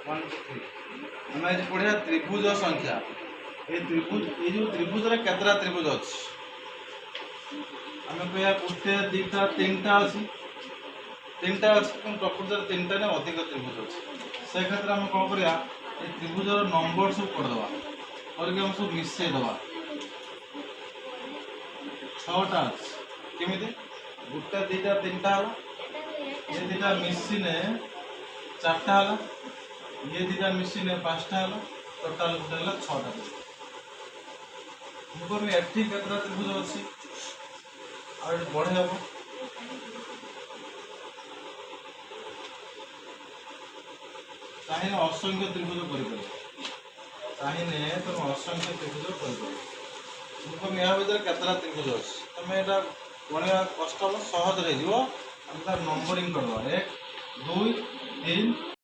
one two three आम आज पढ़िया त्रिभुज संख्या ये त्रिभुज ये जो त्रिभुज केतरा त्रिभुज अच्छी आम कह गोटे दुटा तीन टा अच्छी प्रकृत तीन टा ना अधिक त्रिभुज अच्छे से क्षेत्र में कौन करा त्रिभुजर नंबर सब करदे करके हम सब मिसेदवा छटा अच्छी केमी गोटे दुटा तीन टा ये दुटा मिसिने चार्टा ये दुटा मिसिने पाँचटा है टोटाल गोटे छटा मुझे एटी केतरा त्रिभुज अच्छी आ बढ़े हम चाहिए असंख्य त्रिभुज कर चाहिए तुम असंख्य त्रिभुज कर तुम या भर केतरा त्रिभुज अच्छी तुम यहाँ गणा कष्ट सहज हो नंबरिंग कर 1 2 3